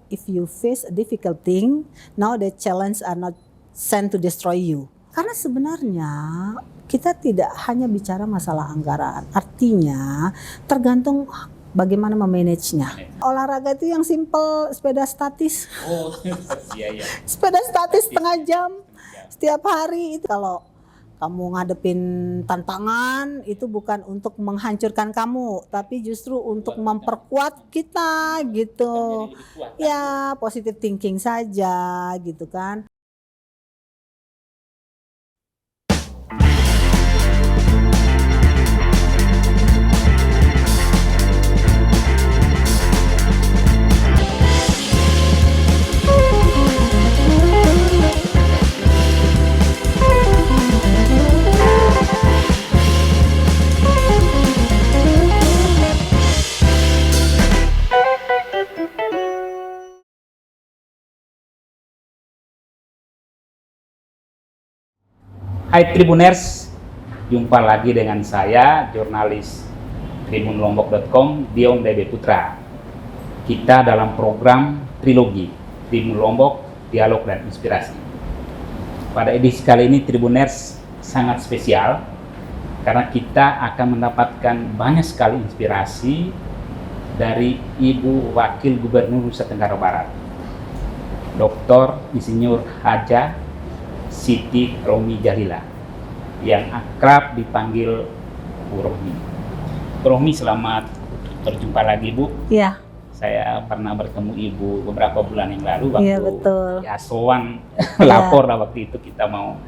if you face a difficult thing, now the challenge are not sent to destroy you. Karena sebenarnya kita tidak hanya bicara masalah anggaran, artinya tergantung bagaimana memanagenya. Olahraga itu yang simple, sepeda statis. Oh, iya. Sepeda statis setengah jam setiap hari itu. Kalau kamu ngadepin tantangan itu bukan untuk menghancurkan kamu, tapi justru untuk memperkuat kita gitu. Ya, positive thinking saja gitu kan. Hai Tribuners, jumpa lagi dengan saya, jurnalis tribunlombok.com, Dion DB Putra. Kita dalam program Trilogi, Tribun Lombok, Dialog dan Inspirasi. Pada edisi kali ini Tribuners sangat spesial, karena kita akan mendapatkan banyak sekali inspirasi dari Ibu Wakil Gubernur Nusa Tenggara Barat, Dr. Insinyur Haja Siti Rohmi Jalila, yang akrab dipanggil Bu Rohmi. Bu Rohmi, selamat berjumpa lagi, Bu. Iya. Saya pernah bertemu Ibu beberapa bulan yang lalu waktu Iya, betul. Soan lapor lah waktu itu kita mau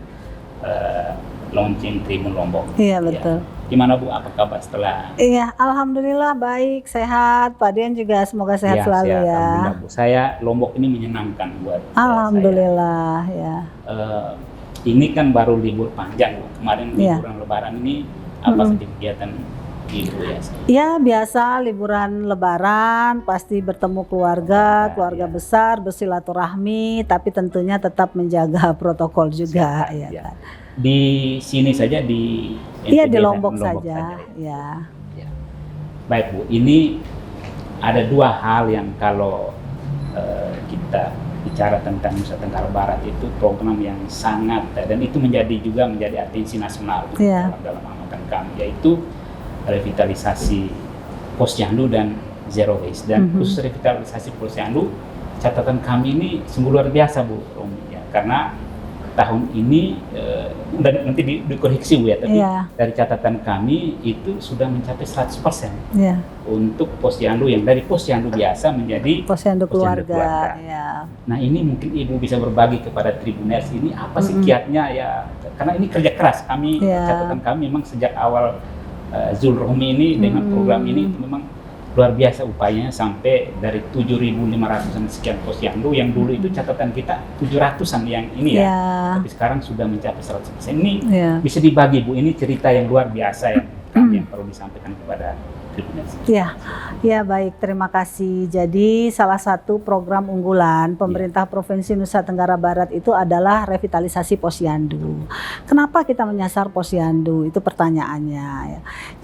launching Tribun Lombok. Iya, betul. Gimana Bu, apa kabar setelah? Iya, alhamdulillah baik, sehat. Pak Dian juga semoga sehat selalu sehat, ya. Alhamdulillah, Bu. Saya Lombok ini menyenangkan buat Alhamdulillah saya. ya. Ini kan baru libur panjang, Bu. Kemarin liburan Lebaran ini apa saja kegiatan Ibu ya? Ya biasa liburan Lebaran, pasti bertemu keluarga besar, bersilaturahmi, tapi tentunya tetap menjaga protokol juga ya kan. Di sini saja di Iya, di Lombok saja. Ya. Baik Bu, ini ada dua hal yang kalau kita bicara tentang Nusa Tenggara Barat itu program yang sangat dan itu menjadi atensi nasional dalam amatan kami, yaitu revitalisasi Posyandu dan Zero Waste. Dan khusus revitalisasi Posyandu, catatan kami ini sungguh luar biasa Bu Rohmi ya, karena tahun ini dan nanti dikoreksi Bu ya, tapi dari catatan kami itu sudah mencapai 100% untuk Posyandu, yang dari Posyandu biasa menjadi Posyandu keluarga. Ya. Nah ini mungkin Ibu bisa berbagi kepada Tribuners ini apa sih kiatnya ya, karena ini kerja keras kami, catatan kami memang sejak awal Zul Rohmi ini dengan program ini itu memang luar biasa upayanya, sampai dari 7.500-an sekian Posyandu yang dulu itu catatan kita 700-an yang ini tapi sekarang sudah mencapai 100%. Ini bisa dibagi Bu, ini cerita yang luar biasa yang perlu disampaikan kepada Tribuners. Ya baik, terima kasih. Jadi salah satu program unggulan pemerintah Provinsi Nusa Tenggara Barat itu adalah revitalisasi Posyandu. Kenapa kita menyasar Posyandu? Itu pertanyaannya ya.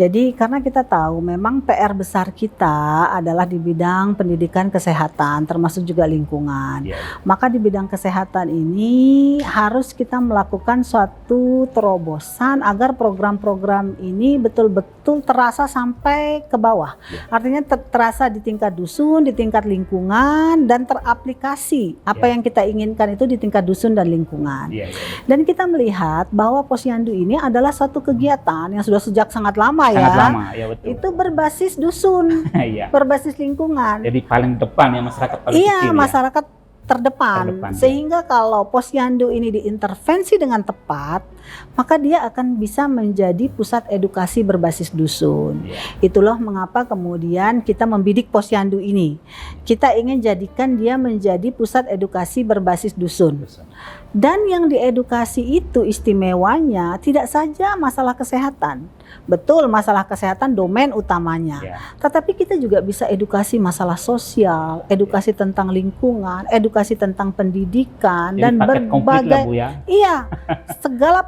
Jadi karena kita tahu memang PR besar kita adalah di bidang pendidikan kesehatan, termasuk juga lingkungan. Maka di bidang kesehatan ini harus kita melakukan suatu terobosan agar program-program ini betul-betul terasa sampai ke bawah. Artinya terasa di tingkat dusun, di tingkat lingkungan, dan teraplikasi apa yang kita inginkan itu di tingkat dusun dan lingkungan. Dan kita melihat bahwa Posyandu ini adalah suatu kegiatan yang sudah sejak sangat lama betul. Itu berbasis dusun, berbasis lingkungan. Jadi paling depan ya, masyarakat paling kecil masyarakat terdepan. Sehingga kalau Posyandu ini diintervensi dengan tepat, maka dia akan bisa menjadi pusat edukasi berbasis dusun. Itulah mengapa kemudian kita membidik Posyandu ini. Kita ingin jadikan dia menjadi pusat edukasi berbasis dusun. Dan yang diedukasi itu istimewanya tidak saja masalah kesehatan, Betul, masalah kesehatan domain utamanya. Ya. Tetapi kita juga bisa edukasi masalah sosial, edukasi tentang lingkungan, edukasi tentang pendidikan, Jadi dan paket komplit lah, berbagai Bu ya. iya, segala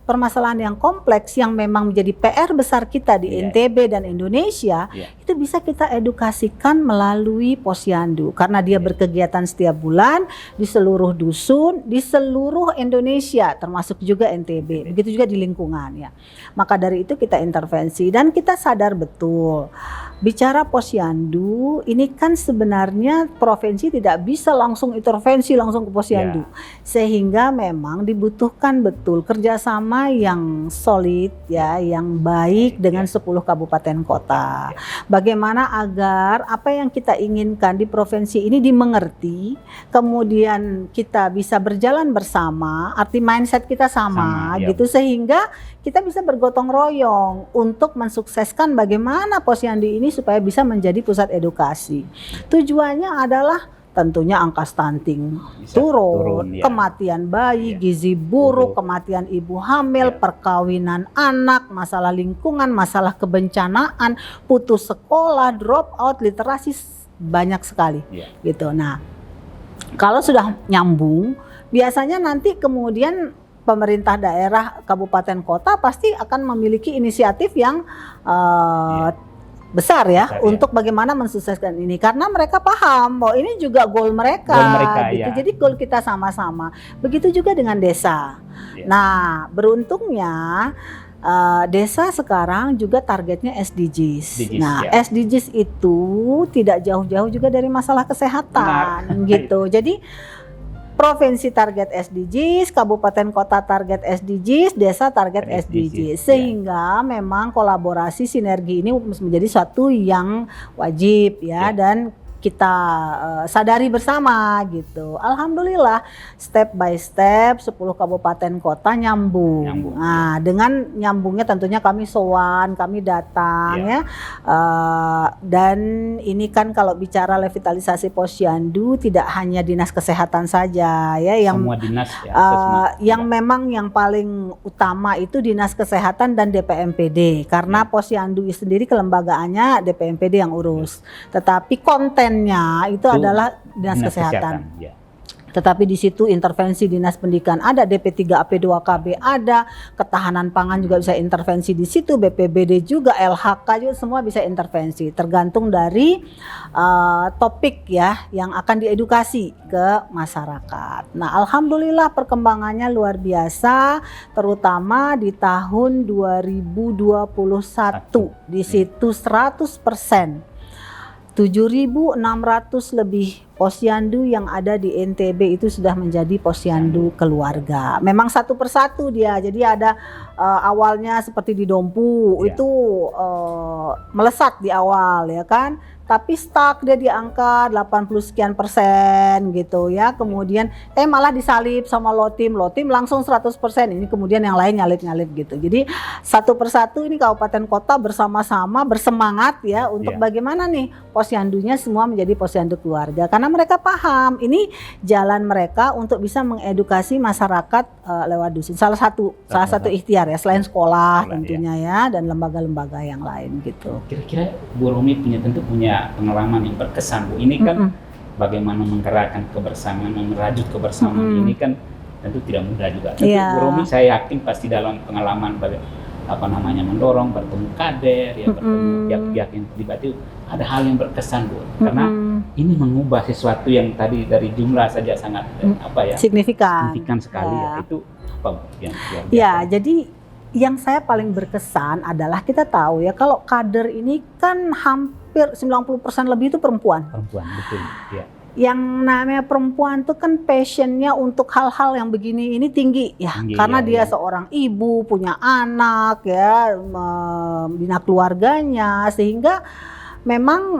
permasalahan yang kompleks yang memang menjadi PR besar kita di Iya. NTB dan Indonesia, Iya. itu bisa kita edukasikan melalui Posyandu karena dia berkegiatan setiap bulan di seluruh dusun, di seluruh Indonesia termasuk juga NTB. Begitu juga di lingkungan ya. Maka dari itu kita intervensi dan kita sadar betul bicara Posyandu ini kan sebenarnya provinsi tidak bisa langsung intervensi langsung ke Posyandu, sehingga memang dibutuhkan betul kerjasama yang solid ya, yang baik dengan 10 kabupaten kota. Bagaimana agar apa yang kita inginkan di provinsi ini dimengerti, kemudian kita bisa berjalan bersama, arti mindset kita sama ya. gitu, sehingga kita bisa bergotong royong untuk mensukseskan bagaimana Posyandu ini supaya bisa menjadi pusat edukasi. Tujuannya adalah tentunya angka stunting Bisa turun, ya. kematian bayi, Ya. gizi buruk, Buruk. kematian ibu hamil, Ya. perkawinan anak, masalah lingkungan, masalah kebencanaan, putus sekolah, drop out, literasi banyak sekali Ya. gitu. Nah, kalau sudah nyambung, biasanya nanti kemudian pemerintah daerah, kabupaten, kota pasti akan memiliki inisiatif yang besar ya, Besar, ya. untuk bagaimana mensukseskan ini, karena mereka paham bahwa ini juga goal mereka, gitu. ya. Jadi goal kita sama-sama. Begitu juga dengan desa. Ya. Nah, beruntungnya desa sekarang juga targetnya SDGs. Nah, ya. SDGs itu tidak jauh-jauh juga dari masalah kesehatan, gitu. Jadi provinsi target SDGs, kabupaten kota target SDGs, desa target SDGs. Sehingga memang kolaborasi sinergi ini menjadi suatu yang wajib ya. Dan kita sadari bersama gitu. Alhamdulillah step by step 10 kabupaten kota nyambung. Nah, dengan nyambungnya tentunya kami sowan, kami datang ya. Dan ini kan kalau bicara revitalisasi Posyandu tidak hanya dinas kesehatan saja ya yang semua dinas ya, yang memang yang paling utama itu dinas kesehatan dan DPMPD karena Posyandu sendiri kelembagaannya DPMPD yang urus. Tetapi kontennya itu adalah dinas kesehatan. Ya. Tetapi di situ intervensi dinas pendidikan ada, DP3AP2KB ada, ketahanan pangan juga bisa intervensi di situ, BPBD juga, LHK juga semua bisa intervensi. Tergantung dari topik ya yang akan diedukasi ke masyarakat. Nah, alhamdulillah perkembangannya luar biasa, terutama di tahun 2021 di situ 100%. 7.600 lebih Posyandu yang ada di NTB itu sudah menjadi Posyandu keluarga. Memang satu persatu dia. Jadi ada awalnya seperti di Dompu itu melesat di awal ya kan. Tapi stuck dia di angka 80 sekian persen gitu ya. Kemudian malah disalip sama Lotim langsung 100%. Ini kemudian yang lain nyalip gitu. Jadi satu persatu ini kabupaten kota bersama-sama bersemangat ya untuk bagaimana nih Posyandunya semua menjadi Posyandu keluarga. Karena mereka paham ini jalan mereka untuk bisa mengedukasi masyarakat lewat dusun. Salah satu ikhtiar ya selain sekolah tentunya ya dan lembaga-lembaga yang lain gitu. Kira-kira Bu Romi tentu punya pengalaman yang berkesan Bu. Ini kan bagaimana menggerakkan kebersamaan, merajut kebersamaan ini kan tentu tidak mudah juga. Tentu Bu Romi saya yakin pasti dalam pengalaman mendorong bertemu kader ya, bertemu pihak-pihak yang terlibat itu ada hal yang berkesan Bu. Karena ini mengubah sesuatu yang tadi dari jumlah saja sangat signifikan sekali ya. Itu apa Bu yang luar biasa? Ya, jadi yang saya paling berkesan adalah kita tahu ya kalau kader ini kan hampir 90% lebih itu perempuan. Perempuan, betul. Ya. Yang namanya perempuan tuh kan passionnya untuk hal-hal yang begini ini tinggi ya, karena dia seorang ibu, punya anak ya, membina keluarganya, sehingga memang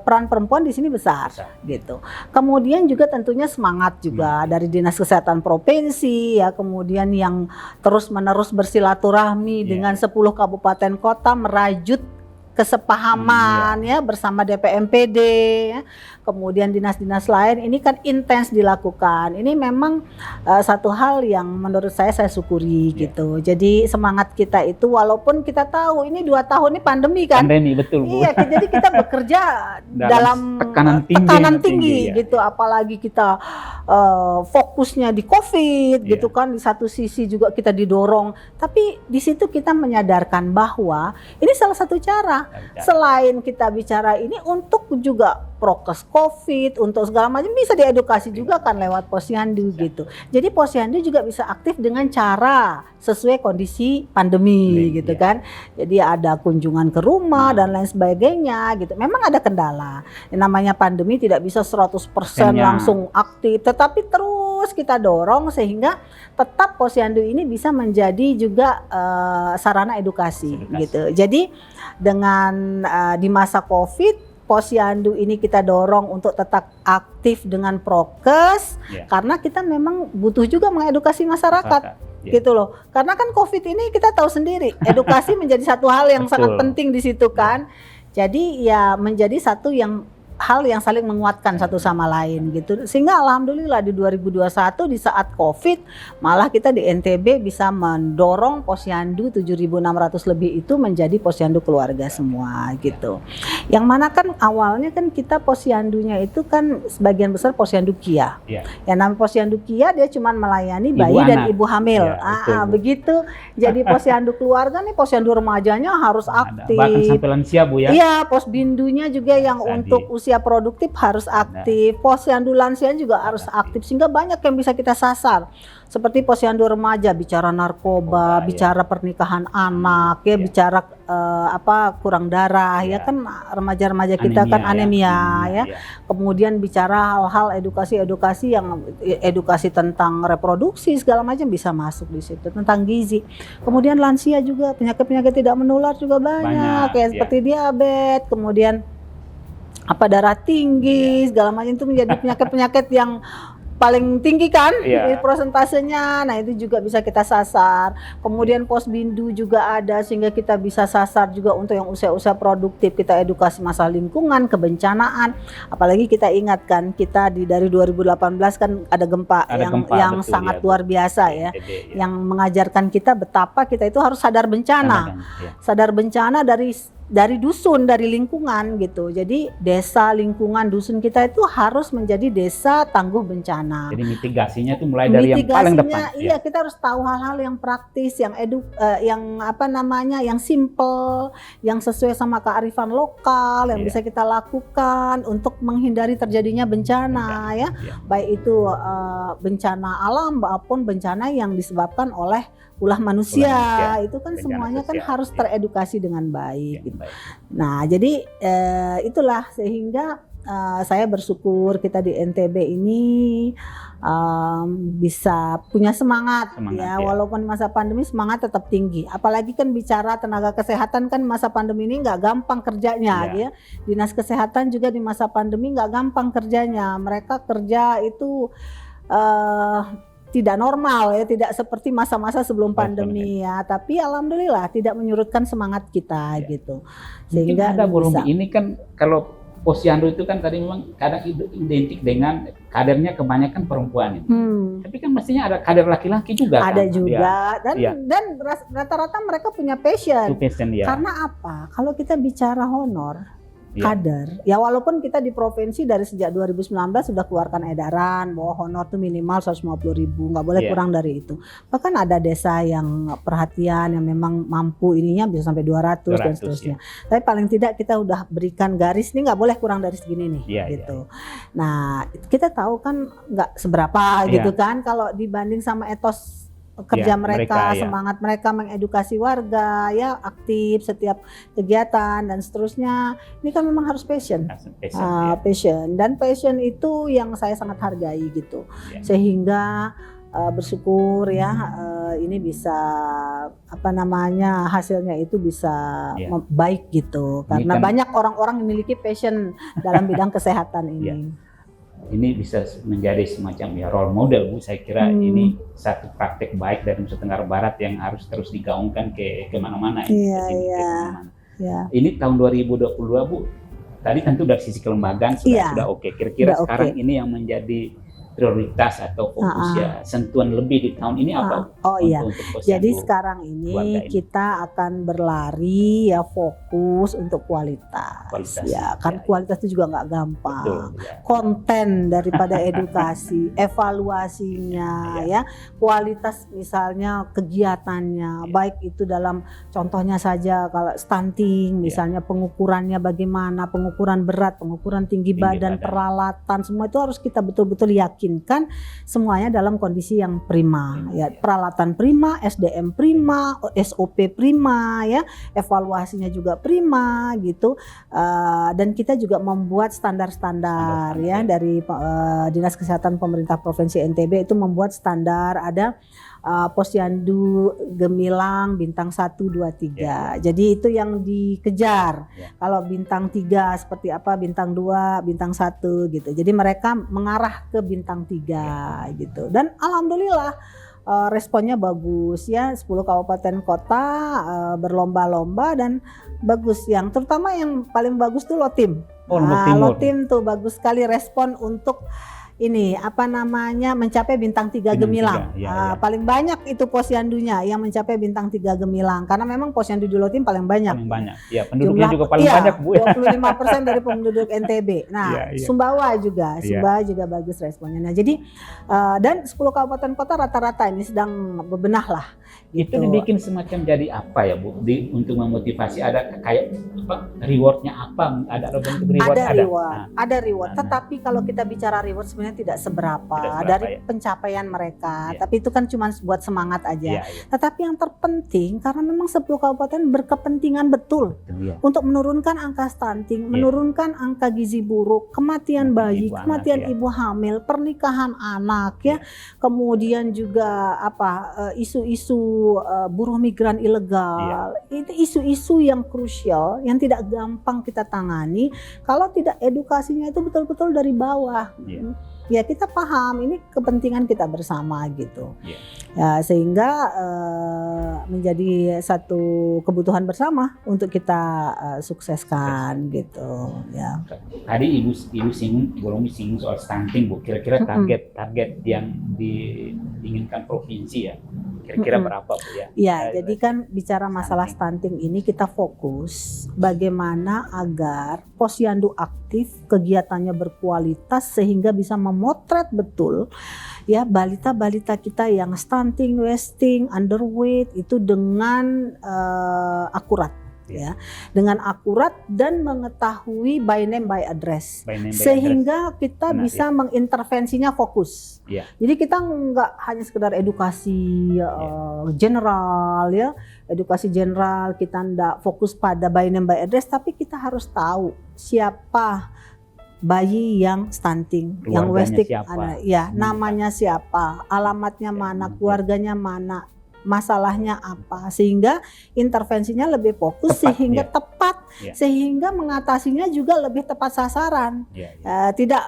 peran perempuan di sini besar gitu. Kemudian juga tentunya semangat juga dari Dinas Kesehatan Provinsi ya, kemudian yang terus-menerus bersilaturahmi dengan 10 kabupaten kota merajut kesepahaman ya bersama DPMPD ya. Kemudian dinas-dinas lain ini kan intens dilakukan. Ini memang satu hal yang menurut saya syukuri gitu. Jadi semangat kita itu walaupun kita tahu ini 2 tahun ini pandemi kan. Pandemi betul Bu. Iya, jadi kita bekerja dalam tekanan tinggi gitu. Ya. Apalagi kita fokusnya di COVID gitu kan. Di satu sisi juga kita didorong. Tapi di situ kita menyadarkan bahwa ini salah satu cara. Selain kita bicara ini untuk juga prokes COVID, untuk segala macam bisa diedukasi juga kan lewat posyandu gitu. Jadi posyandu juga bisa aktif dengan cara sesuai kondisi pandemi gitu kan. Jadi ada kunjungan ke rumah dan lain sebagainya gitu. Memang ada kendala. Yang namanya pandemi tidak bisa 100% langsung aktif, tetapi terus kita dorong sehingga tetap posyandu ini bisa menjadi juga sarana edukasi gitu. Jadi dengan di masa COVID posyandu ini kita dorong untuk tetap aktif dengan prokes karena kita memang butuh juga mengedukasi masyarakat gitu loh. Karena kan COVID ini kita tahu sendiri, edukasi menjadi satu hal yang sangat penting di situ kan. Jadi ya menjadi satu hal yang saling menguatkan satu sama lain gitu. Sehingga alhamdulillah di 2021 di saat COVID malah kita di NTB bisa mendorong posyandu 7.600 lebih itu menjadi posyandu keluarga semua gitu. Yang mana kan awalnya kan kita posyandunya itu kan sebagian besar posyandu KIA. Yang namanya posyandu KIA dia cuma melayani bayi dan ibu hamil. Begitu jadi posyandu keluarga nih, posyandu remajanya harus aktif. Bahkan sampai lansia Bu ya. Iya, posbindunya juga yang untuk usia produktif harus aktif, posyandu lansia juga harus aktif sehingga banyak yang bisa kita sasar. Seperti posyandu remaja bicara narkoba, bicara pernikahan anak, bicara kurang darah ya kan remaja-remaja kita kan anemia ya. Kemudian bicara hal-hal edukasi yang edukasi tentang reproduksi segala macam bisa masuk di situ, tentang gizi. Kemudian lansia juga penyakit-penyakit tidak menular juga banyak kayak seperti diabetes, kemudian darah tinggi segala macam itu menjadi penyakit-penyakit yang paling tinggi kan prosentasenya. Nah itu juga bisa kita sasar. Kemudian posbindu juga ada sehingga kita bisa sasar juga untuk yang usia-usia produktif. Kita edukasi masalah lingkungan, kebencanaan. Apalagi kita ingatkan kita dari 2018 kan ada gempa yang sangat luar biasa ya. Yang mengajarkan kita betapa kita itu harus sadar bencana. Sadar bencana dari dusun, dari lingkungan gitu. Jadi desa, lingkungan, dusun kita itu harus menjadi desa tangguh bencana. Jadi mitigasinya itu mulai dari yang paling depan. Iya, kita harus tahu hal-hal yang praktis, yang yang simple, yang sesuai sama kearifan lokal, yang bisa kita lakukan untuk menghindari terjadinya bencana ya. Baik itu bencana alam maupun bencana yang disebabkan oleh ulah manusia. Itu kan semuanya kan harus teredukasi dengan baik gitu. Nah jadi itulah sehingga saya bersyukur kita di NTB ini bisa punya semangat ya. Walaupun masa pandemi semangat tetap tinggi. Apalagi kan bicara tenaga kesehatan kan masa pandemi ini nggak gampang kerjanya ya. Dinas kesehatan juga di masa pandemi nggak gampang kerjanya. Mereka kerja itu tidak normal ya, tidak seperti masa-masa sebelum pandemi ya. Tapi alhamdulillah tidak menyurutkan semangat kita gitu. Sehingga ada ini kan kalau posyandu itu kan tadi memang kadang identik dengan kadernya kebanyakan perempuan itu. Tapi kan mestinya ada kader laki-laki juga. Ada kan? Juga dan rata-rata mereka punya passion. Karena apa? Kalau kita bicara honor kader. Ya walaupun kita di provinsi dari sejak 2019 sudah keluarkan edaran bahwa honor itu minimal 150.000, nggak boleh kurang dari itu. Bahkan ada desa yang perhatian yang memang mampu ininya bisa sampai 200 dan seterusnya. Tapi paling tidak kita udah berikan garis ini nggak boleh kurang dari segini nih gitu. Nah kita tahu kan nggak seberapa gitu kan kalau dibanding sama etos kerja mereka, semangat mereka mengedukasi warga ya, aktif setiap kegiatan dan seterusnya. Ini kan memang harus passion. Passion dan passion itu yang saya sangat hargai gitu. Sehingga bersyukur ya ini bisa hasilnya itu bisa baik gitu. Karena kan banyak orang-orang yang memiliki passion dalam bidang kesehatan ini. Ini bisa menjadi semacam role model Bu. Saya kira ini satu praktek baik dari Nusa Tenggara Barat yang harus terus digaungkan ke mana-mana. Ya. Ini tahun 2022 Bu, tadi tentu dari sisi kelembagaan sudah oke. Kira-kira Udah sekarang oke. ini yang menjadi prioritas atau fokus ya sentuhan lebih di tahun ini apa? Oh iya. Untuk Jadi posyandu sekarang keluarga ini ini? kita akan berlari ya fokus untuk kualitas. Kualitas, Ya, kan ya. kualitas itu juga nggak gampang. Betul, ya. Konten daripada edukasi, evaluasinya ya, kualitas misalnya kegiatannya, baik itu dalam contohnya saja kalau stunting misalnya pengukurannya bagaimana, pengukuran berat, pengukuran tinggi badan, peralatan, semua itu harus kita betul-betul yakinkan semuanya dalam kondisi yang prima ya, peralatan prima, SDM prima, SOP prima ya, evaluasinya juga prima gitu. Dan kita juga membuat standar-standar ya dari Dinas Kesehatan Pemerintah Provinsi NTB itu membuat standar, ada posyandu gemilang bintang 1, 2, 3. Jadi itu yang dikejar. Kalau bintang 3 seperti apa, bintang 2, bintang 1 gitu. Jadi mereka mengarah ke bintang 3 gitu. Dan alhamdulillah responnya bagus ya, 10 kabupaten kota berlomba-lomba dan bagus. Yang terutama yang paling bagus tuh Lotim. Lotim tuh bagus sekali respon untuk ini apa namanya mencapai bintang 3 gemilang. Paling banyak itu posyandunya yang mencapai bintang 3 gemilang karena memang posyandu di Lotim paling banyak. Paling banyak. Ya, penduduknya juga paling banyak Bu. 25% dari penduduk NTB. Nah, Sumbawa juga, Sumbawa juga bagus responnya. Nah, jadi dan 10 kabupaten kota rata-rata ini sedang bebenah lah. Gitu. Itu dibikin semacam jadi apa ya Bu? Untuk memotivasi ada kayak apa? Rewardnya apa? Ada bentuk reward? Ada reward. Tetapi kalau kita bicara reward sebenarnya tidak seberapa dari pencapaian mereka. Tapi itu kan cuma buat semangat aja. Tetapi yang terpenting karena memang 10 kabupaten berkepentingan betul untuk menurunkan angka stunting, menurunkan angka gizi buruk, kematian bayi, kematian ibu hamil, pernikahan anak ya. Kemudian juga isu-isu buruh migran ilegal. Itu isu-isu yang krusial yang tidak gampang kita tangani kalau tidak edukasinya itu betul-betul dari bawah. Ya kita paham ini kepentingan kita bersama gitu. Ya sehingga menjadi satu kebutuhan bersama untuk kita sukseskan gitu ya. Tadi Ibu singgung soal stunting Bu. Kira-kira target yang diinginkan provinsi ya. Kira-kira berapa Bu ya? Ya, jadi kan bicara masalah stunting ini kita fokus bagaimana agar posyandu aktif, kegiatannya berkualitas sehingga bisa memotret betul ya balita-balita kita yang stunting, wasting, underweight itu dengan akurat. Ya, dengan akurat dan mengetahui by name by address, sehingga kita bisa mengintervensinya fokus. Jadi kita nggak hanya sekedar edukasi general ya, edukasi general kita nggak fokus pada by name by address, tapi kita harus tahu siapa bayi yang stunting, yang wasting, namanya siapa, alamatnya mana, keluarganya mana, masalahnya apa, sehingga intervensinya lebih fokus, sehingga tepat, sehingga mengatasinya juga lebih tepat sasaran, tidak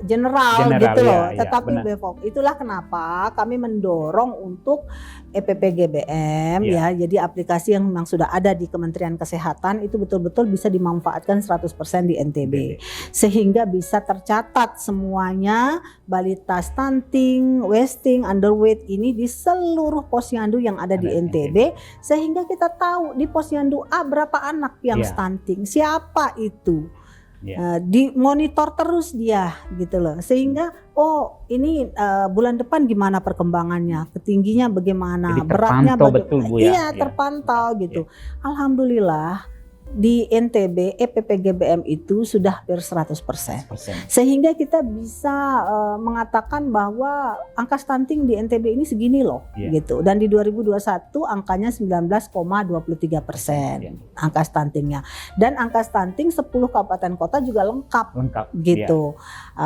general gitu loh, tetapi lebih fokus. Itulah kenapa kami mendorong untuk EPPGBM ya, jadi aplikasi yang memang sudah ada di Kementerian Kesehatan itu betul-betul bisa dimanfaatkan 100% di NTB, sehingga bisa tercatat semuanya balita stunting, wasting, underweight ini di seluruh posyandu yang ada di NTB, sehingga kita tahu di posyandu A berapa anak yang stunting, siapa itu. Dimonitor terus dia gitu loh, sehingga ini bulan depan gimana perkembangannya, ketingginya bagaimana, beratnya bagaimana, terpantau gitu. Alhamdulillah di NTB EPPGBM itu sudah hampir 100%. Sehingga kita bisa mengatakan bahwa angka stunting di NTB ini segini loh gitu. Dan di 2021 angkanya 19,23% angka stuntingnya. Dan angka stunting 10 kabupaten kota juga lengkap gitu.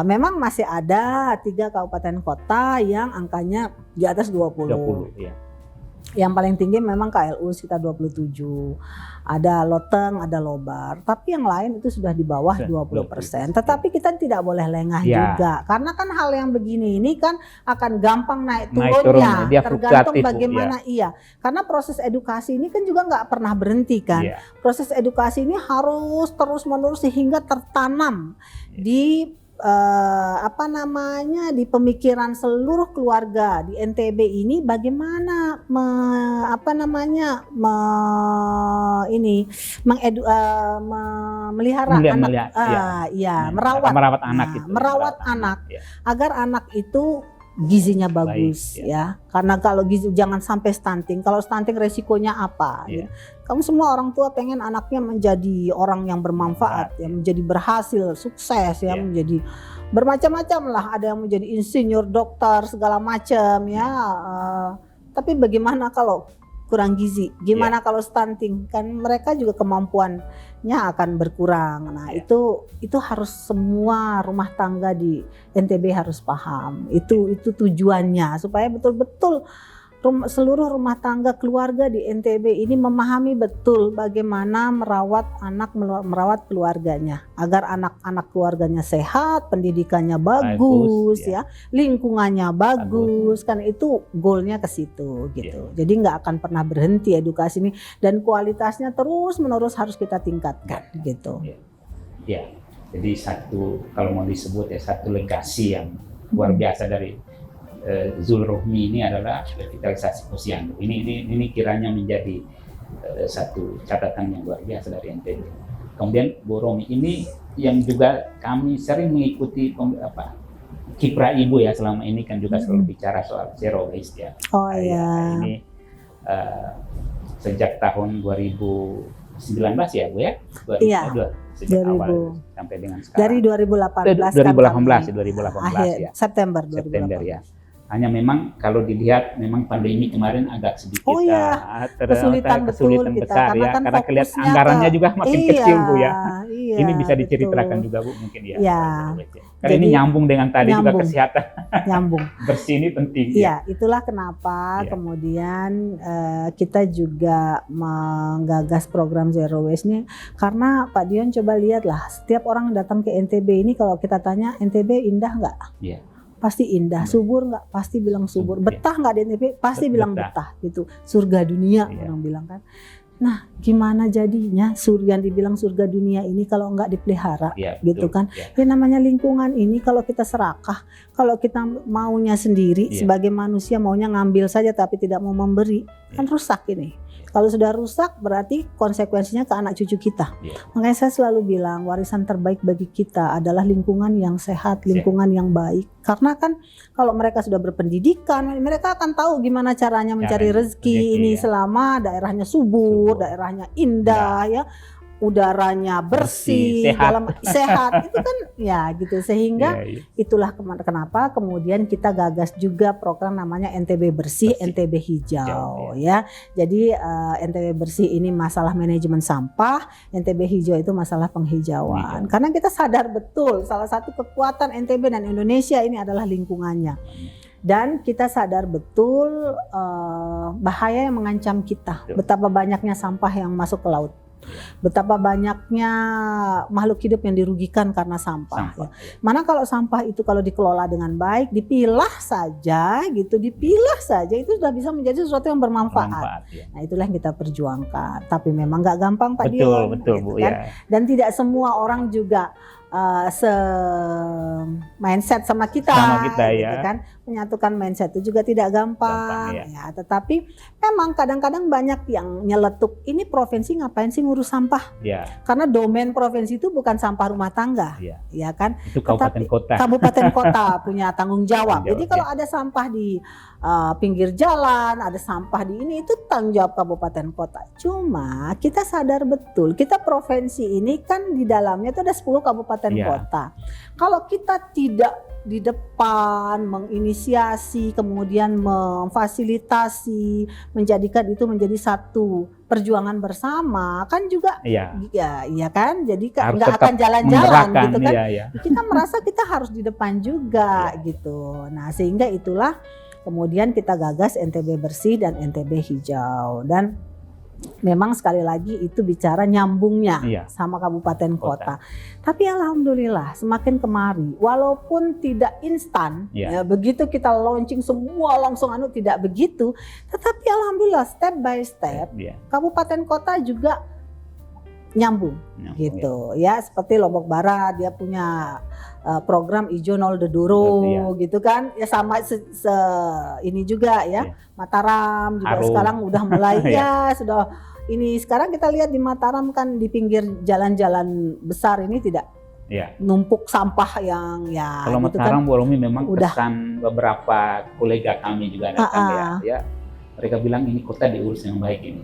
Memang masih ada 3 kabupaten kota yang angkanya di atas 20. Yang paling tinggi memang KLU sekitar 27. Ada Loteng, ada Lobar. Tapi yang lain itu sudah di bawah 20%. Tetapi kita tidak boleh lengah juga. Karena kan hal yang begini ini kan akan gampang naik turunnya. Dia tergantung bagaimana Karena proses edukasi ini kan juga nggak pernah berhenti kan. Proses edukasi ini harus terus menerus sehingga tertanam di di pemikiran seluruh keluarga di NTB ini bagaimana memelihara anak, merawat anak gitu, merawat anak agar anak itu gizinya bagus ya. Karena kalau gizi jangan sampai stunting. Kalau stunting resikonya apa? Ya. Kamu semua orang tua pengen anaknya menjadi orang yang bermanfaat, ya, menjadi berhasil, sukses, ya, menjadi bermacam-macam lah. Ada yang menjadi insinyur, dokter, segala macam, ya. Tapi bagaimana kalau kurang gizi? Gimana kalau stunting? Kan mereka juga kemampuannya akan berkurang. Nah, itu harus semua rumah tangga di NTB harus paham. Itu tujuannya supaya betul-betul seluruh rumah tangga keluarga di NTB ini memahami betul bagaimana merawat anak, merawat keluarganya agar anak-anak keluarganya sehat, pendidikannya bagus ya, lingkungannya bagus. Kan itu goalnya ke situ gitu. Jadi nggak akan pernah berhenti edukasi ini dan kualitasnya terus menerus harus kita tingkatkan gitu. Ya. Jadi kalau mau disebut satu legasi yang luar biasa dari Zul Rohmi ini adalah revitalisasi posyandu. Ini kiranya menjadi satu catatan yang luar biasa dari NTB. Kemudian Bu Rohmi ini yang juga kami sering mengikuti kiprah Ibu ya selama ini kan juga selalu bicara soal zero waste ya. Ini sejak tahun 2019 ya Bu ya? Sejak awal sampai dengan sekarang. Dari 2018 ya. September ya. Hanya memang kalau dilihat memang pandemi kemarin agak sedikit kesulitan besar ya karena kelihatan anggarannya juga makin kecil Bu ya. Ini bisa diceritakan juga Bu mungkin ya. Karena ini nyambung dengan tadi juga kesehatan. Bersih ini penting. Iya, itulah kenapa kemudian kita juga menggagas program Zero Waste ini karena Pak Dion coba lihatlah setiap orang datang ke NTB ini kalau kita tanya NTB indah nggak? Iya. Pasti indah, subur nggak? Pasti bilang subur. Betah nggak di NTB? Pasti bilang betah gitu. Surga dunia orang bilang kan. Nah, gimana jadinya yang dibilang surga dunia ini kalau nggak dipelihara gitu kan? Ya namanya lingkungan ini kalau kita serakah, kalau kita maunya sendiri sebagai manusia maunya ngambil saja tapi tidak mau memberi, kan rusak ini. Kalau sudah rusak berarti konsekuensinya ke anak cucu kita. Makanya saya selalu bilang warisan terbaik bagi kita adalah lingkungan yang sehat, lingkungan yang baik. Karena kan kalau mereka sudah berpendidikan, mereka akan tahu gimana caranya mencari rezeki ini selama daerahnya subur, daerahnya indah ya. Udaranya bersih, sehat itu kan ya gitu sehingga itulah kenapa kemudian kita gagas juga program namanya NTB Bersih. NTB Hijau ya. Jadi NTB Bersih ini masalah manajemen sampah, NTB Hijau itu masalah penghijauan. Karena kita sadar betul salah satu kekuatan NTB dan Indonesia ini adalah lingkungannya. Dan kita sadar betul bahaya yang mengancam kita. Betapa banyaknya sampah yang masuk ke laut. Betapa banyaknya makhluk hidup yang dirugikan karena sampah. Ya. Mana kalau sampah itu kalau dikelola dengan baik, dipilah saja gitu, itu sudah bisa menjadi sesuatu yang bermanfaat. Nah itulah yang kita perjuangkan. Tapi memang nggak gampang Pak Dion. Betul Bu kan? Dan tidak semua orang juga mindset sama kita gitu kan, menyatukan mindset itu juga tidak gampang ya. Tetapi memang kadang-kadang banyak yang nyeletuk ini provinsi ngapain sih ngurus sampah karena domain provinsi itu bukan sampah rumah tangga ya kan, itu kabupaten kota punya tanggung jawab. Jadi kalau ada sampah di pinggir jalan, ada sampah di ini, itu tanggung jawab kabupaten kota. Cuma kita sadar betul kita provinsi ini kan di dalamnya itu ada 10 kabupaten kota. Kalau kita tidak di depan menginisiasi, kemudian memfasilitasi, menjadikan itu menjadi satu perjuangan bersama, kan juga ya kan, jadi nggak akan jalan-jalan gitu kan. Kita merasa kita harus di depan juga gitu. Nah sehingga itulah kemudian kita gagas NTB bersih dan NTB hijau. Dan memang sekali lagi itu bicara nyambungnya sama kabupaten kota. Tapi alhamdulillah semakin kemari, walaupun tidak instan, ya, begitu kita launching semua langsung tidak begitu, tetapi alhamdulillah step by step kabupaten kota juga nyambung gitu ya. Seperti Lombok Barat dia punya program Ijo Nol Deduro gitu kan ya, sama ini juga ya. Mataram juga sekarang udah mulai ya sudah ini. Sekarang kita lihat di Mataram kan di pinggir jalan-jalan besar ini tidak numpuk sampah yang ya. Kalau gitu Mataram kan, Bu Romi memang kesan beberapa kolega kami juga datang ya. Mereka bilang ini kota diurus yang baik ini.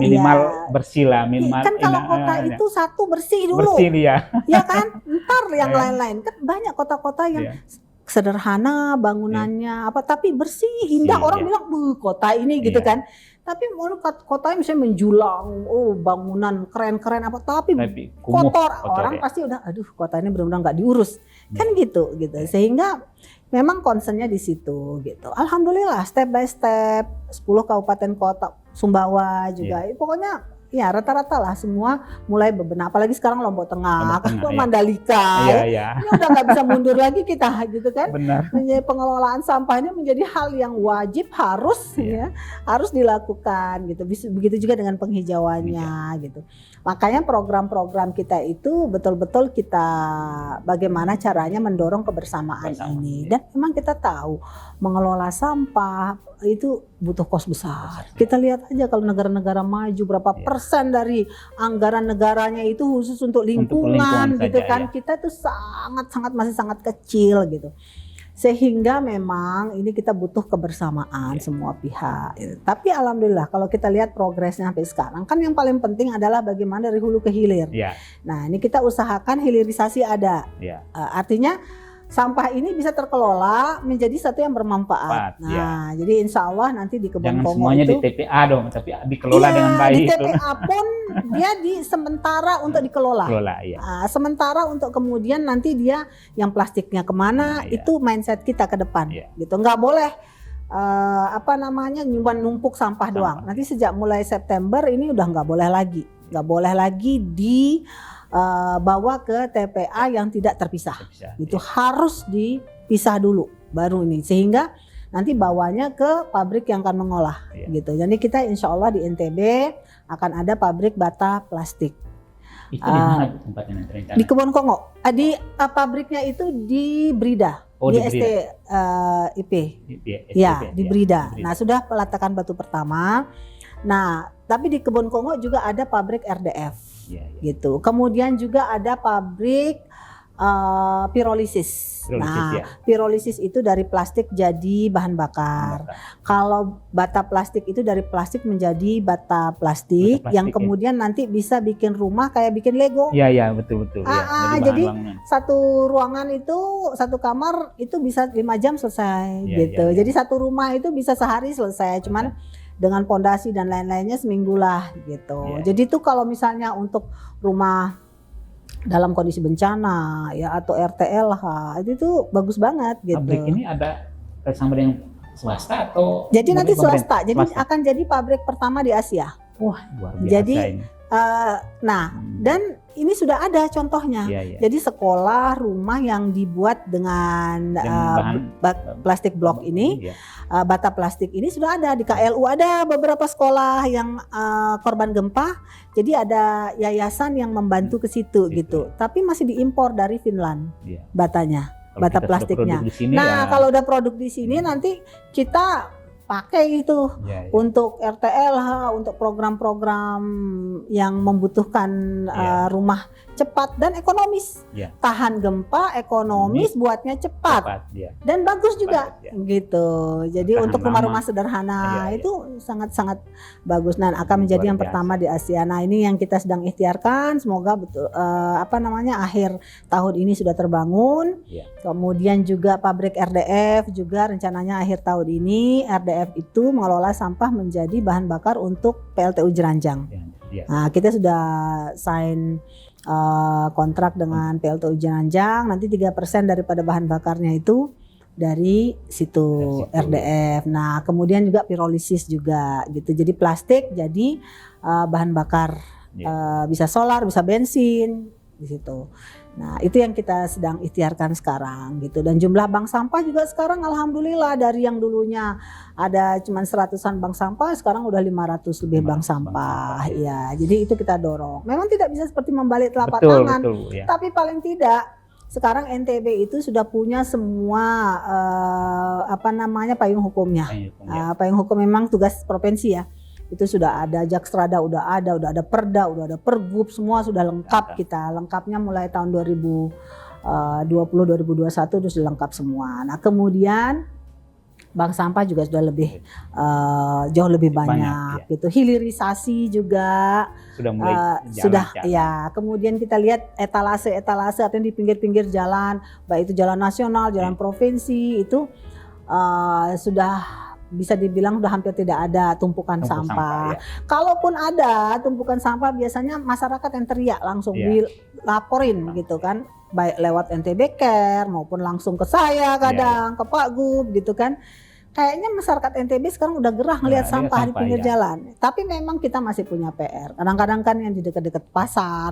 Minimal bersih lah, minimal. Kan kalau kota itu satu bersih dulu. Bersih ya. Ya kan? Ntar yang lain-lain. Kan banyak kota-kota yang sederhana bangunannya tapi bersih, indah. Orang bilang, kota ini gitu kan. Tapi kotanya misalnya menjulang, bangunan keren-keren tapi kotor. Orang pasti udah, aduh kota ini benar-benar nggak diurus. Kan gitu. Sehingga memang concernnya di situ gitu. Alhamdulillah step by step 10 kabupaten kota, Sumbawa juga. Pokoknya ya rata-rata lah semua mulai bebenah. Apalagi sekarang Lombok Tengah, Mandalika. Ini udah nggak bisa mundur lagi kita gitu kan. Benar. Pengelolaan sampah ini menjadi hal yang wajib harus harus dilakukan gitu. Begitu juga dengan penghijauannya gitu. Makanya program-program kita itu betul-betul kita bagaimana caranya mendorong kebersamaan ini. Dan memang kita tahu mengelola sampah itu butuh kos besar. Kita lihat aja kalau negara-negara maju berapa persen dari anggaran negaranya itu khusus untuk lingkungan gitu kan. Kita tuh masih sangat kecil gitu. Sehingga memang ini kita butuh kebersamaan semua pihak. Tapi alhamdulillah kalau kita lihat progresnya sampai sekarang kan yang paling penting adalah bagaimana dari hulu ke hilir. Nah ini kita usahakan hilirisasi ada. Artinya sampah ini bisa terkelola menjadi satu yang bermanfaat. Nah, jadi insya Allah nanti di Kebon Kongo semuanya itu di TPA dong, tapi dikelola dengan baik. Di TPA pun dia sementara untuk dikelola. Sementara untuk kemudian nanti dia yang plastiknya kemana, itu mindset kita ke depan. Gitu, nggak boleh nyumbang numpuk sampah doang. Nanti sejak mulai September ini udah nggak boleh lagi bawa ke TPA yang tidak terpisah. Itu harus dipisah dulu baru ini, sehingga nanti bawanya ke pabrik yang akan mengolah gitu. Jadi kita insya Allah di NTB akan ada pabrik bata plastik. Itu di mana tempatnya rencana? Di Kebon Kongo. Pabriknya itu di Brida. Di STIP. Di Brida. Nah sudah peletakan batu pertama. Nah tapi di Kebon Kongo juga ada pabrik RDF. Gitu. Kemudian juga ada pabrik pirolisis. Pirolisis itu dari plastik jadi bahan bakar. Kalau bata plastik itu dari plastik menjadi bata plastik yang kemudian nanti bisa bikin rumah kayak bikin Lego. Iya betul. Jadi satu ruangan itu satu kamar itu bisa 5 jam selesai gitu. Jadi satu rumah itu bisa sehari selesai. Cuman dengan pondasi dan lain-lainnya seminggu lah gitu. Jadi tuh kalau misalnya untuk rumah dalam kondisi bencana ya atau RTLH itu tuh bagus banget gitu. Pabrik ini ada bersama dengan swasta atau? Jadi nanti swasta. Jadi akan jadi pabrik pertama di Asia. Wah luar biasa. Jadi dan ini sudah ada contohnya. Jadi sekolah, rumah yang dibuat dengan plastik blok ini, bata plastik ini sudah ada di KLU. Ada beberapa sekolah yang korban gempa. Jadi ada yayasan yang membantu ke situ gitu. Tapi masih diimpor dari Finland batanya, bata plastiknya. Kalau udah produk di sini nanti kita pakai itu untuk RTLH, untuk program-program yang membutuhkan rumah cepat dan ekonomis, tahan gempa, ekonomis, buatnya cepat dan bagus juga gitu. Jadi tahan untuk rumah-rumah sederhana itu sangat-sangat bagus dan akan menjadi yang pertama di Asia. Nah ini yang kita sedang ikhtiarkan, semoga betul akhir tahun ini sudah terbangun. Kemudian juga pabrik RDF juga rencananya akhir tahun ini. RDF itu mengelola sampah menjadi bahan bakar untuk PLTU Jeranjang. Nah, kita sudah sign kontrak dengan PLTU Jeranjang. Nanti 3% daripada bahan bakarnya itu dari situ RDF. Nah, kemudian juga pirolisis juga gitu. Jadi plastik jadi bahan bakar, bisa solar, bisa bensin di situ. Nah, itu yang kita sedang ikhtiarkan sekarang gitu. Dan jumlah bank sampah juga sekarang alhamdulillah dari yang dulunya ada cuma 100-an bank sampah, sekarang udah 500 lebih bank sampah. Ya, jadi itu kita dorong. Memang tidak bisa seperti membalik telapak tangan, ya. tapi paling tidak sekarang NTB itu sudah punya semua payung hukumnya. Payung hukum memang tugas provinsi ya. Itu sudah ada Jakstrada, udah ada Perda, udah ada Pergub, semua sudah lengkap kita. Lengkapnya mulai tahun 2020 2021 itu sudah lengkap semua. Nah, kemudian bank sampah juga sudah lebih jauh lebih banyak gitu. Hilirisasi juga sudah mulai sudah ya. Kemudian kita lihat etalase artinya di pinggir-pinggir jalan, baik itu jalan nasional, jalan provinsi itu sudah bisa dibilang sudah hampir tidak ada tumpukan sampah. Kalaupun ada tumpukan sampah, biasanya masyarakat yang teriak langsung dilaporin gitu kan, baik lewat NTB Care maupun langsung ke saya kadang ke Pak Gub gitu kan. Kayaknya masyarakat NTB sekarang udah gerah ngelihat sampah di pinggir jalan. Tapi memang kita masih punya PR. Kadang-kadang kan yang di dekat-dekat pasar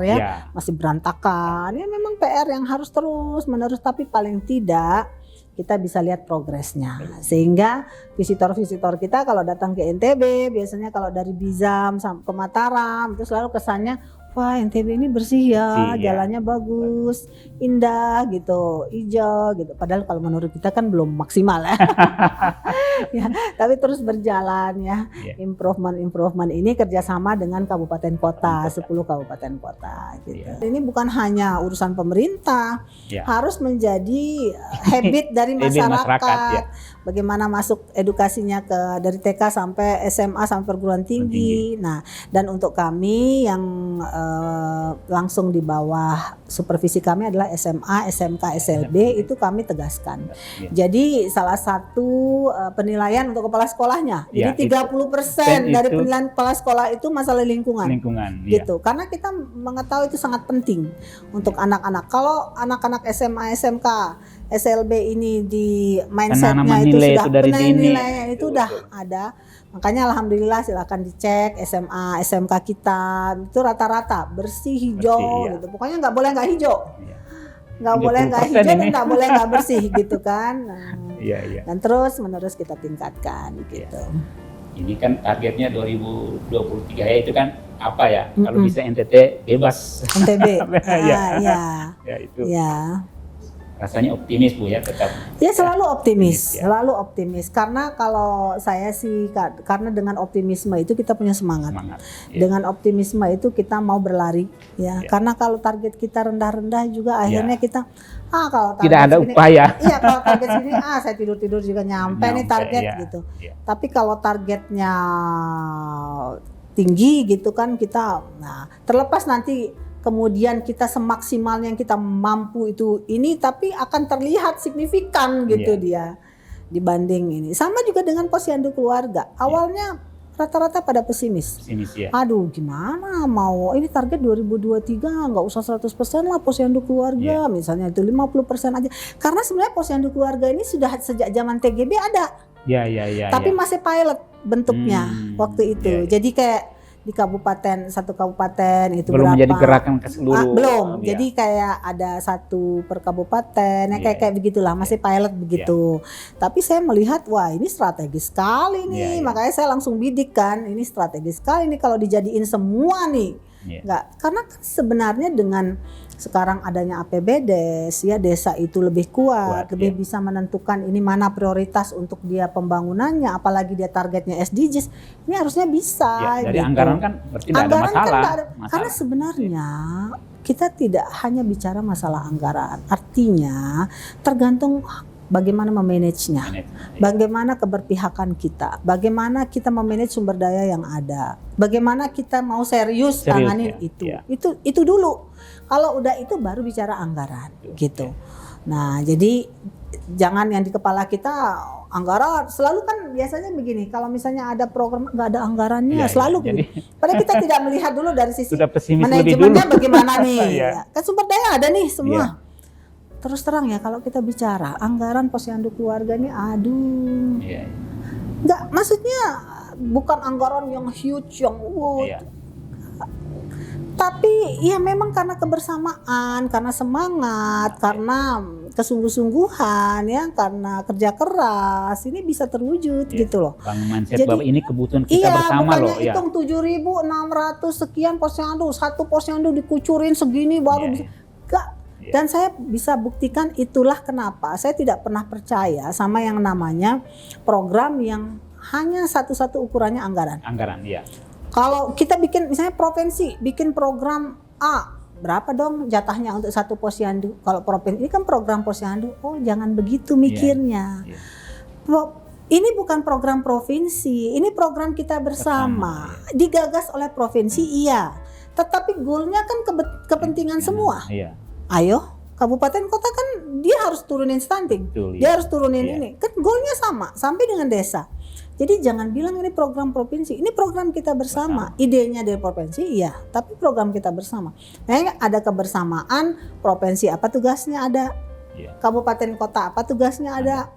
masih berantakan. Ya memang PR yang harus terus menerus, tapi paling tidak kita bisa lihat progresnya, sehingga visitor-visitor kita kalau datang ke NTB, biasanya kalau dari Bizam sampai ke Mataram itu selalu kesannya, wah NTB ini bersih ya, jalannya bagus, indah gitu, hijau gitu. Padahal kalau menurut kita kan belum maksimal ya. Ya, tapi terus berjalan ya. Improvement ini kerjasama dengan kabupaten kota, 10 kabupaten kota gitu. Ini bukan hanya urusan pemerintah, harus menjadi habit dari masyarakat. Bagaimana masuk edukasinya dari TK sampai SMA sampai perguruan tinggi. Nah, dan untuk kami yang langsung di bawah supervisi kami adalah SMA, SMK, SLB, itu kami tegaskan. Jadi salah satu penilaian untuk kepala sekolahnya. Jadi 30% dari penilaian kepala sekolah itu masalah lingkungan gitu. Karena kita mengetahui itu sangat penting untuk anak-anak. Kalau anak-anak SMA, SMK, SLB ini di mindsetnya itu sudah nilainya itu udah ada. Makanya alhamdulillah silakan dicek SMA, SMK kita itu rata-rata bersih, hijau gitu. Pokoknya nggak boleh nggak hijau, nggak boleh nggak hijau dan nggak boleh nggak bersih gitu kan. Dan terus menerus kita tingkatkan gitu. Ini kan targetnya 2023 ya, itu kan apa ya? Kalau bisa NTT bebas. NTB. Itu. Rasanya optimis Bu ya, tetap. Ya selalu optimis, selalu optimis. Karena kalau saya sih, karena dengan optimisme itu kita punya semangat. Dengan optimisme itu kita mau berlari ya. Karena kalau target kita rendah-rendah juga akhirnya kita kalau target tidak ada segini, upaya. Iya, kalau target segini saya tidur-tidur juga nyampe nih target gitu. Tapi kalau targetnya tinggi gitu kan kita, terlepas nanti kemudian kita semaksimalnya yang kita mampu itu ini, tapi akan terlihat signifikan gitu dia dibanding ini. Sama juga dengan posyandu keluarga. Awalnya rata-rata pada pesimis. Aduh gimana mau ini target 2023 nggak usah 100% lah posyandu keluarga, misalnya itu 50% aja. Karena sebenarnya posyandu keluarga ini sudah sejak zaman TGB ada. Tapi masih pilot bentuknya waktu itu. Jadi kayak di satu kabupaten itu belum berapa? menjadi gerakan ke seluruh. Belum. Jadi kayak ada satu per kabupaten, kayak begitulah, masih pilot begitu. Tapi saya melihat wah ini strategis sekali nih, makanya saya langsung bidik kan, ini strategis sekali nih kalau dijadiin semua nih. Karena kan sebenarnya dengan sekarang adanya APBDes ya, desa itu lebih kuat lebih bisa menentukan ini mana prioritas untuk dia pembangunannya, apalagi dia targetnya SDGs, ini harusnya bisa dari gitu. Anggaran kan berarti tidak ada masalah. Karena sebenarnya kita tidak hanya bicara masalah anggaran, artinya tergantung bagaimana memanagenya, bagaimana keberpihakan kita, bagaimana kita memanage sumber daya yang ada, bagaimana kita mau serius tanganin itu dulu. Kalau udah itu baru bicara anggaran gitu. Nah jadi jangan yang di kepala kita anggaran selalu kan biasanya begini, kalau misalnya ada program nggak ada anggarannya selalu gitu. Padahal kita tidak melihat dulu dari sisi manajemennya bagaimana nih. Kan sumber daya ada nih semua. terus terang ya kalau kita bicara anggaran posyandu keluarga ini, aduh, Iya. nggak, maksudnya bukan anggaran yang huge, yang Iya. tapi ya memang karena kebersamaan, karena semangat, karena kesungguh-sungguhan ya, karena kerja keras, ini bisa terwujud Iya. gitu loh. Bangun mindset Jadi, bahwa ini kebutuhan kita Iya, bersama loh. bukannya Ya. hitung 7.600 sekian posyandu, satu posyandu dikucurin segini baru Iya, bisa. iya. Enggak. Iya. Dan saya bisa buktikan itulah kenapa saya tidak pernah percaya sama yang namanya program yang hanya satu-satu ukurannya anggaran. Anggaran, iya. Kalau kita bikin misalnya provinsi bikin program A, berapa dong jatahnya untuk satu posyandu? Kalau provinsi ini kan program posyandu, oh jangan begitu mikirnya. Iya. Ini bukan program provinsi, ini program kita bersama. Digagas oleh provinsi, iya. Tetapi goalnya kan kepentingan semua. Iya. Ayo, kabupaten kota kan dia harus turunin stunting, Betul, dia iya. harus turunin Iya. ini. Kan goalnya sama, sampai dengan desa. Jadi jangan bilang ini program provinsi, ini program kita bersama. Idenya dari provinsi, iya. Tapi program kita bersama. Nah, ada kebersamaan, provinsi apa tugasnya ada, Iya. kabupaten kota apa tugasnya ada,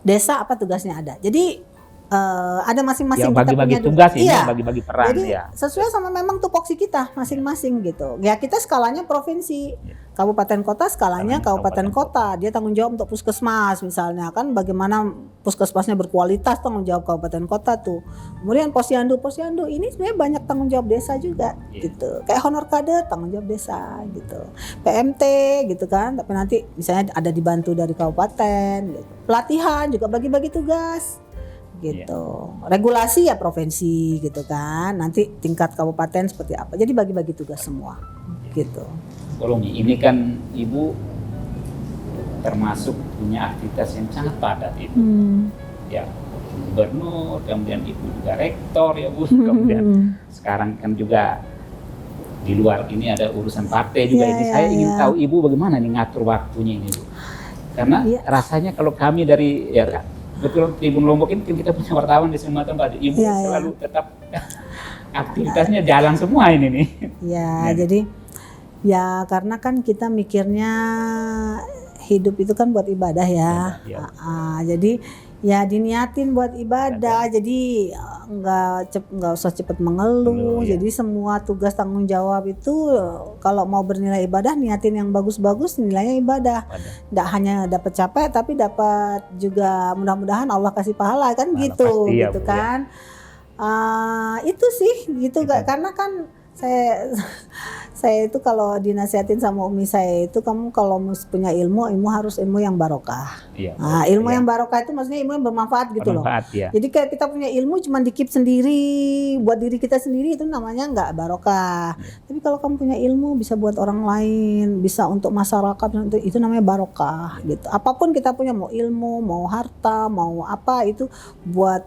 desa apa tugasnya ada. Jadi ada Ya, masing-masing kita bagi-bagi punya tugas ini, iya. bagi-bagi peran. Jadi ya. sesuai sama memang tupoksi kita masing-masing gitu. Ya kita skalanya provinsi, kabupaten kota skalanya kabupaten kota. Dia tanggung jawab untuk puskesmas misalnya kan, bagaimana puskesmasnya berkualitas, tanggung jawab kabupaten kota tuh. Kemudian posyandu ini sebenarnya banyak tanggung jawab desa juga gitu. Kayak honor kader tanggung jawab desa gitu. PMT gitu kan, tapi nanti misalnya ada dibantu dari kabupaten gitu. Pelatihan juga bagi-bagi tugas gitu. Regulasi ya provinsi gitu kan. Nanti tingkat kabupaten seperti apa. Jadi bagi-bagi tugas semua gitu. Tolong nih, ini kan Ibu termasuk punya aktivitas yang sangat padat Ibu. Ya, gubernur, kemudian Ibu juga rektor ya Bu, kemudian sekarang kan juga di luar ini ada urusan partai juga. Ini saya ingin tahu Ibu bagaimana nih ngatur waktunya ini Bu. Karena rasanya kalau kami dari betul Tribun Lombok ini kan kita punya wartawan di semua tempat. Ibu selalu tetap aktivitasnya jalan semua ini nih. Ya, jadi ya karena kan kita mikirnya hidup itu kan buat ibadah ya. Jadi ya diniatin buat ibadah. Jadi nggak usah cepet mengeluh. Jadi semua tugas tanggung jawab itu kalau mau bernilai ibadah, niatin yang bagus-bagus, nilainya ibadah. Nggak hanya dapat capek tapi dapat juga mudah-mudahan Allah kasih pahala kan gitu, pasti, gitu kan. Itu sih gitu, karena kan saya itu kalau dinasihatin sama umi saya itu, kamu kalau punya ilmu harus ilmu yang barokah. Ilmu yang barokah itu maksudnya ilmu yang bermanfaat gitu loh. Jadi kayak kita punya ilmu cuma dikip sendiri buat diri kita sendiri, itu namanya nggak barokah. Tapi kalau kamu punya ilmu bisa buat orang lain, bisa untuk masyarakat, itu namanya barokah gitu. Apapun kita punya, mau ilmu, mau harta, mau apa, itu buat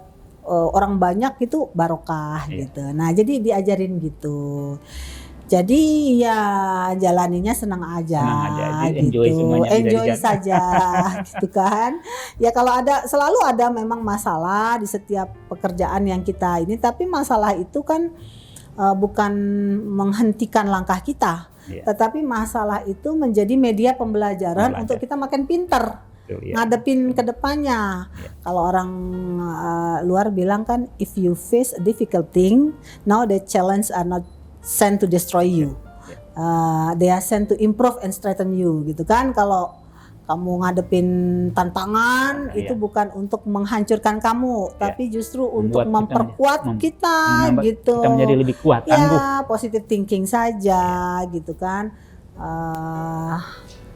orang banyak itu barokah gitu. Nah, jadi diajarin gitu. Jadi ya jalaninya senang aja gitu. Enjoy saja gitu kan. Ya kalau selalu ada memang masalah di setiap pekerjaan yang kita ini, tapi masalah itu kan bukan menghentikan langkah kita. Tetapi masalah itu menjadi media pembelajaran untuk kita makin pintar ngadepin ke depannya. Kalau orang luar bilang kan, if you face a difficult thing, now the challenge are not sent to destroy you, they are sent to improve and strengthen you gitu kan. Kalau kamu ngadepin tantangan itu bukan untuk menghancurkan kamu, tapi justru untuk memperkuat kita gitu. Kita menjadi lebih kuat, tangguh. Positive thinking saja gitu kan.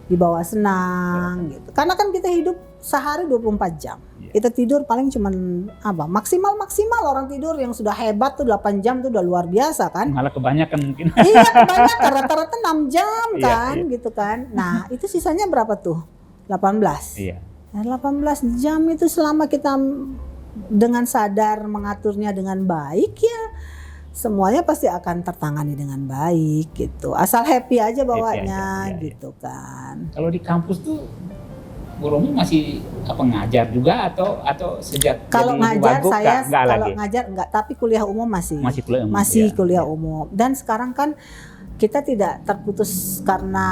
Dibawa senang gitu. Karena kan kita hidup sehari 24 jam. Kita tidur paling cuman maksimal orang tidur yang sudah hebat tuh 8 jam tuh udah luar biasa kan. Malah kebanyakan mungkin. Iya, kebanyakan, rata-rata 6 jam kan gitu kan. Nah, itu sisanya berapa tuh? 18. Nah, 18 jam itu selama kita dengan sadar mengaturnya dengan baik, ya semuanya pasti akan tertangani dengan baik gitu. Asal happy aja bawanya gitu kan. Kalau di kampus tuh Bu Romi masih ngajar juga atau sejak kalau jadi ngajar wagub, saya ngajar enggak, tapi kuliah umum masih kuliah umum. Dan sekarang kan kita tidak terputus karena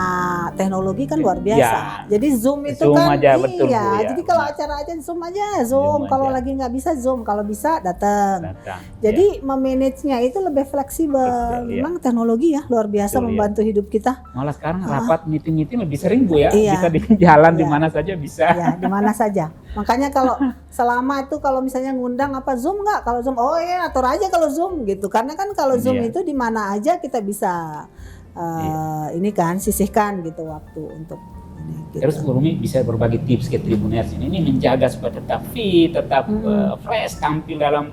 teknologi kan luar biasa. Ya. Jadi Zoom itu Zoom kan aja, betul, Bu, ya. Jadi kalau acara aja Zoom aja, Zoom. Kalau aja. lagi nggak bisa Zoom, kalau bisa datang. Ya. Jadi memanagenya itu lebih fleksibel. Betul, ya. Memang teknologi ya luar biasa Betul, membantu hidup kita. Malah sekarang rapat meeting lebih sering, Bu, ya. Iya. Bisa di jalan di Iya. mana saja bisa. Ya, di mana saja. Makanya kalau selama itu kalau misalnya ngundang apa Zoom nggak? Kalau Zoom, oh ya atur aja kalau Zoom gitu. Karena kan kalau Zoom Iya. itu di mana aja kita bisa ini kan sisihkan gitu waktu untuk ini. Gitu. Terus Bu Rumi bisa berbagi tips ke Tribuners ini menjaga supaya tetap fit, tetap fresh tampil dalam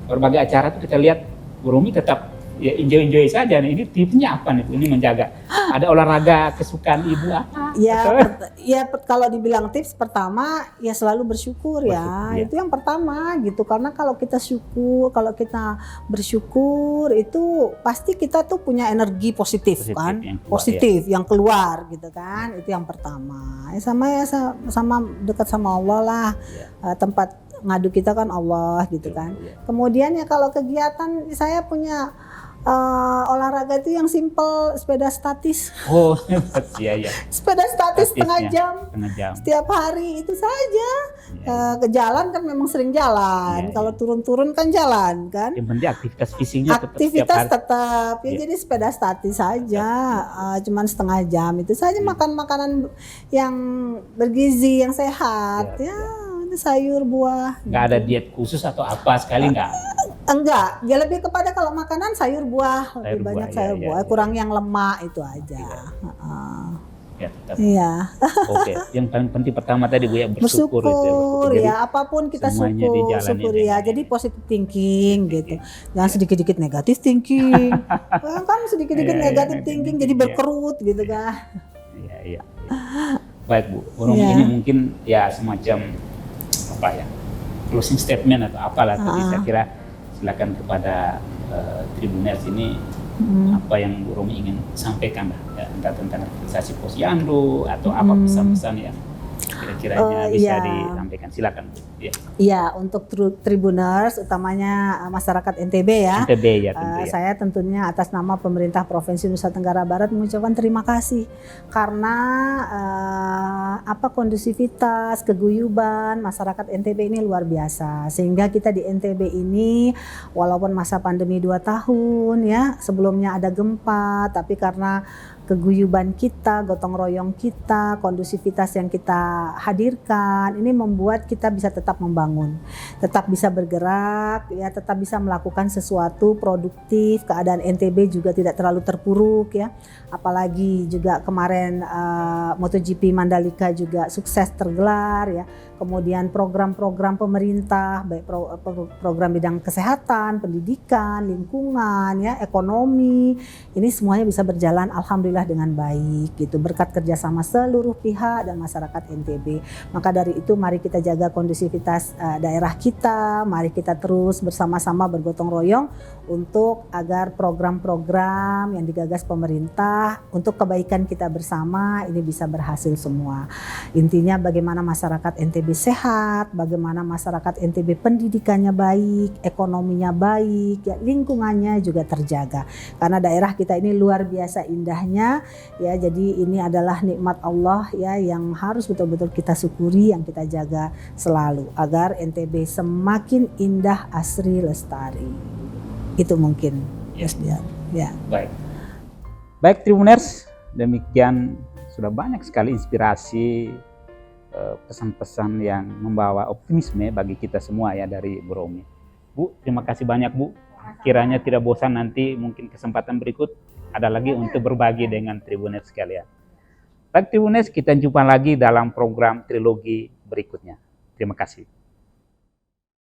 berbagai acara tuh kita lihat Bu Rumi tetap ya enjoy saja nih. Ini tipsnya apa nih? Ini menjaga. Ada olahraga kesukaan Ibu apa? Kalau dibilang tips pertama ya selalu bersyukur ya. Itu yang pertama gitu. Karena kalau kita bersyukur itu pasti kita tuh punya energi positif kan. Yang keluar gitu kan. Itu yang pertama. Sama dekat sama Allah lah. Tempat ngadu kita kan Allah gitu kan. Kemudian ya kalau kegiatan saya punya olahraga itu yang simple, sepeda statis. Oh, iya. Sepeda statis setengah jam. Setiap hari itu saja. Ke jalan kan memang sering jalan. Kalau turun-turun kan jalan kan. Yang penting aktivitas fisiknya tetap. Ya jadi sepeda statis saja. Cuman setengah jam itu saja. Makan makanan yang bergizi, yang sehat. Sayur, buah. Nggak ada diet khusus atau apa sekali nggak? Enggak, ya lebih kepada kalau makanan sayur buah, lebih banyak sayur buah, kurang yang lemak itu aja. Iya. Oke, yang paling penting pertama tadi Bu ya bersyukur ya, apapun kita syukur ya. Jadi positive thinking gitu. Jangan sedikit-sedikit negatif thinking. Kan sedikit-sedikit negatif thinking jadi berkerut gitu kan. Iya. Baik Bu, ini mungkin ya semacam apa ya? Closing statement atau apalah tadi saya kira silakan kepada Tribuners ini apa yang Bu Romi ingin sampaikan lah, entah tentang realisasi posyandu atau apa pesan-pesan yang kira-kiranya bisa disampaikan, silakan Bu. Iya, untuk Tribuners utamanya masyarakat NTB ya. NTB ya tentu ya. Saya tentunya atas nama pemerintah Provinsi Nusa Tenggara Barat mengucapkan terima kasih karena kondusivitas, keguyuban masyarakat NTB ini luar biasa. Sehingga kita di NTB ini walaupun masa pandemi 2 tahun ya, sebelumnya ada gempa, tapi karena keguyuban kita, gotong royong kita, kondusivitas yang kita hadirkan, ini membuat kita bisa tetap membangun, tetap bisa bergerak, ya tetap bisa melakukan sesuatu produktif. Keadaan NTB juga tidak terlalu terpuruk ya, apalagi juga kemarin MotoGP Mandalika juga sukses tergelar ya. Kemudian program-program pemerintah, baik program bidang kesehatan, pendidikan, lingkungan, ya, ekonomi, ini semuanya bisa berjalan alhamdulillah dengan baik gitu, berkat kerjasama seluruh pihak dan masyarakat NTB. Maka dari itu mari kita jaga kondusivitas daerah kita, mari kita terus bersama-sama bergotong royong untuk agar program-program yang digagas pemerintah untuk kebaikan kita bersama ini bisa berhasil semua. Intinya bagaimana masyarakat NTB sehat, bagaimana masyarakat NTB pendidikannya baik, ekonominya baik, ya, lingkungannya juga terjaga. Karena daerah kita ini luar biasa indahnya, ya. Jadi ini adalah nikmat Allah ya yang harus betul-betul kita syukuri, yang kita jaga selalu agar NTB semakin indah, asri, lestari. Itu mungkin, Mas Dian. Ya. Baik Tribuners, demikian sudah banyak sekali inspirasi, pesan-pesan yang membawa optimisme bagi kita semua ya dari Bu Romi. Bu, terima kasih banyak Bu. Kiranya tidak bosan nanti mungkin kesempatan berikut ada lagi untuk berbagi dengan Tribuners sekalian. Baik Tribuners, kita jumpa lagi dalam program trilogi berikutnya. Terima kasih.